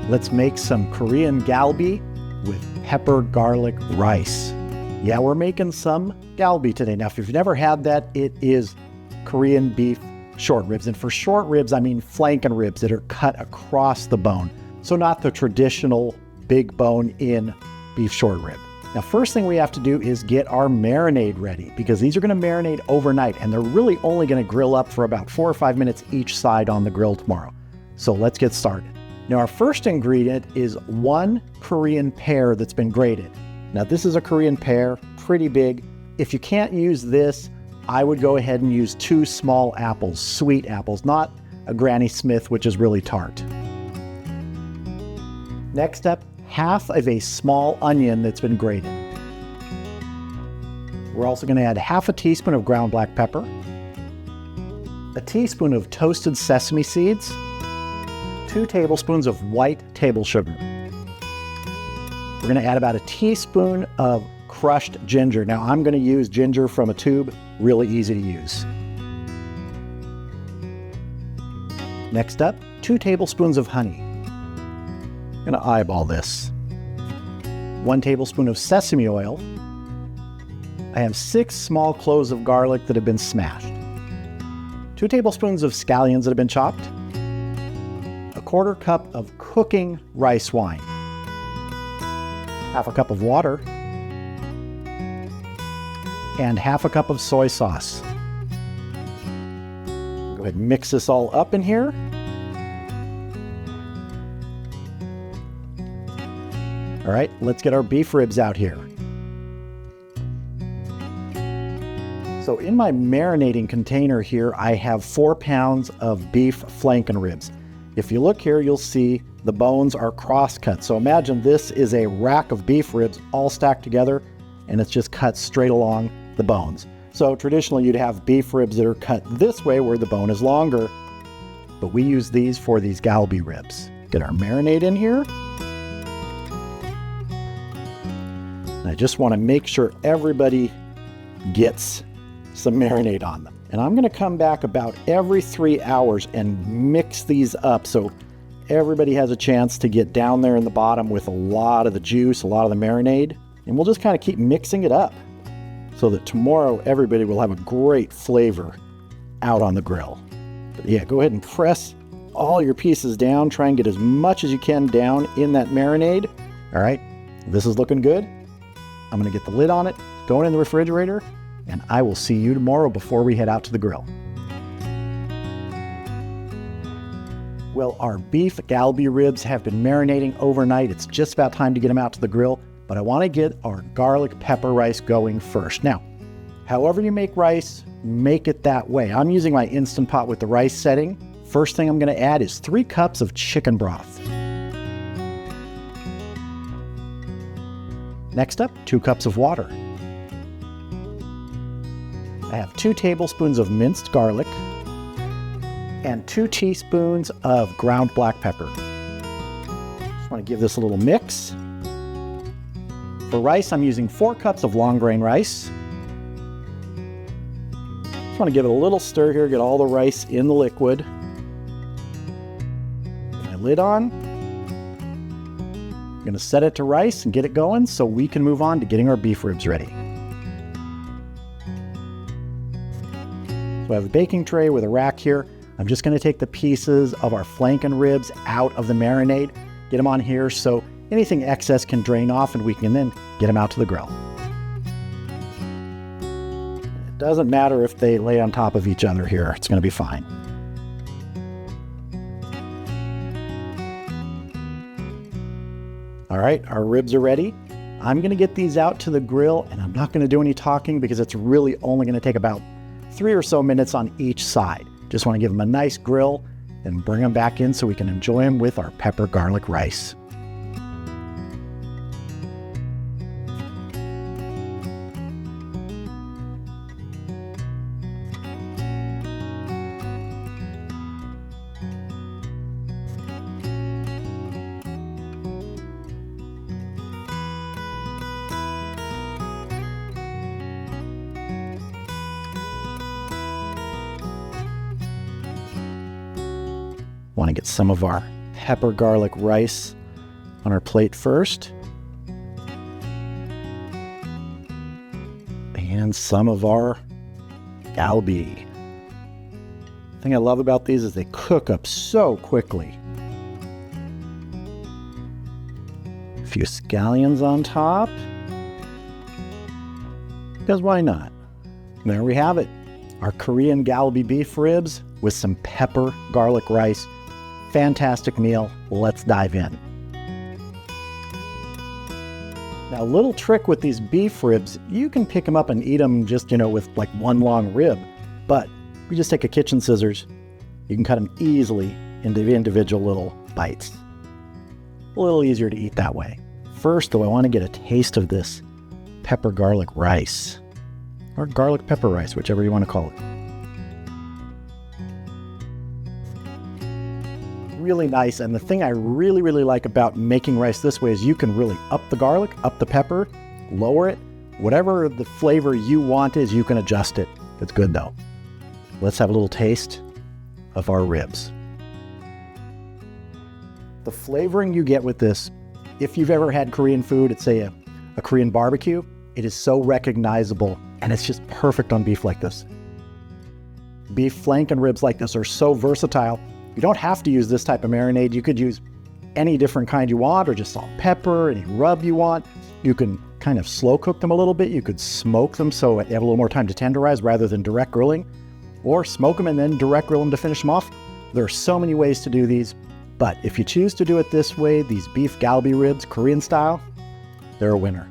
Let's make some Korean Galbi with pepper garlic rice. Yeah, we're making some Galbi today. Now, if you've never had that, it is Korean beef short ribs. And for short ribs, I mean flanken ribs that are cut across the bone. So not the traditional big bone in beef short rib. Now, first thing we have to do is get our marinade ready, because these are going to marinate overnight and they're really only going to grill up for about 4 or 5 minutes each side on the grill tomorrow. So let's get started. Now, our first ingredient is 1 Korean pear that's been grated. Now, this is a Korean pear, pretty big. If you can't use this, I would go ahead and use 2 small apples, sweet apples, not a Granny Smith, which is really tart. Next up, half of a small onion that's been grated. We're also going to add half a teaspoon of ground black pepper, a teaspoon of toasted sesame seeds, 2 tablespoons of white table sugar. We're going to add about a teaspoon of crushed ginger. Now, I'm going to use ginger from a tube, really easy to use. Next up, 2 tablespoons of honey. I'm going to eyeball this. 1 tablespoon of sesame oil. I have 6 small cloves of garlic that have been smashed. 2 tablespoons of scallions that have been chopped. 1/4 cup of cooking rice wine. 1/2 cup of water. And 1/2 cup of soy sauce. Go ahead and mix this all up in here. All right, let's get our beef ribs out here. So in my marinating container here, I have 4 pounds of beef flanken ribs. If you look here, you'll see the bones are cross-cut. So imagine this is a rack of beef ribs all stacked together, and it's just cut straight along the bones. So traditionally, you'd have beef ribs that are cut this way where the bone is longer, but we use these for these Galbi ribs. Get our marinade in here. And I just want to make sure everybody gets some marinade on them. And I'm going to come back about every 3 hours and mix these up so everybody has a chance to get down there in the bottom with a lot of the juice, a lot of the marinade. And we'll just kind of keep mixing it up so that tomorrow everybody will have a great flavor out on the grill. But yeah, go ahead and press all your pieces down. Try and get as much as you can down in that marinade. All right, this is looking good. I'm going to get the lid on it, go in the refrigerator, and I will see you tomorrow before we head out to the grill. Well, our beef Galbi ribs have been marinating overnight. It's just about time to get them out to the grill, but I want to get our garlic pepper rice going first. Now, however you make rice, make it that way. I'm using my Instant Pot with the rice setting. First thing I'm going to add is 3 cups of chicken broth. Next up, 2 cups of water. I have 2 tablespoons of minced garlic and 2 teaspoons of ground black pepper. Just want to give this a little mix. For rice, I'm using 4 cups of long grain rice. Just want to give it a little stir here, get all the rice in the liquid. Put my lid on. I'm going to set it to rice and get it going so we can move on to getting our beef ribs ready. So I have a baking tray with a rack here. I'm just going to take the pieces of our flanken ribs out of the marinade, get them on here so anything excess can drain off and we can then get them out to the grill. It doesn't matter if they lay on top of each other here, it's going to be fine. All right, our ribs are ready. I'm going to get these out to the grill and I'm not going to do any talking because it's really only going to take about 3 or so minutes on each side. Just want to give them a nice grill, then bring them back in so we can enjoy them with our pepper garlic rice. Want to get some of our pepper garlic rice on our plate first. And some of our galbi. The thing I love about these is they cook up so quickly. A few scallions on top. Because why not? There we have it. Our Korean Galbi beef ribs with some pepper garlic rice. Fantastic meal. Let's dive in. Now, a little trick with these beef ribs, you can pick them up and eat them just, with like one long rib. But we just take a kitchen scissors. You can cut them easily into individual little bites. A little easier to eat that way. First, though, I want to get a taste of this pepper garlic rice. Or garlic pepper rice, whichever you want to call it. Really nice, and the thing I really like about making rice this way is you can really up the garlic, up the pepper, lower it. Whatever the flavor you want is, you can adjust it. It's good though. Let's have a little taste of our ribs. The flavoring you get with this, if you've ever had Korean food at say a Korean barbecue, it is so recognizable and it's just perfect on beef like this. Beef flanken ribs like this are so versatile. You don't have to use this type of marinade. You could use any different kind you want, or just salt, pepper, any rub you want. You can kind of slow cook them a little bit. You could smoke them so you have a little more time to tenderize rather than direct grilling, or smoke them and then direct grill them to finish them off. There are so many ways to do these, but if you choose to do it this way, these beef galbi ribs, Korean style, they're a winner.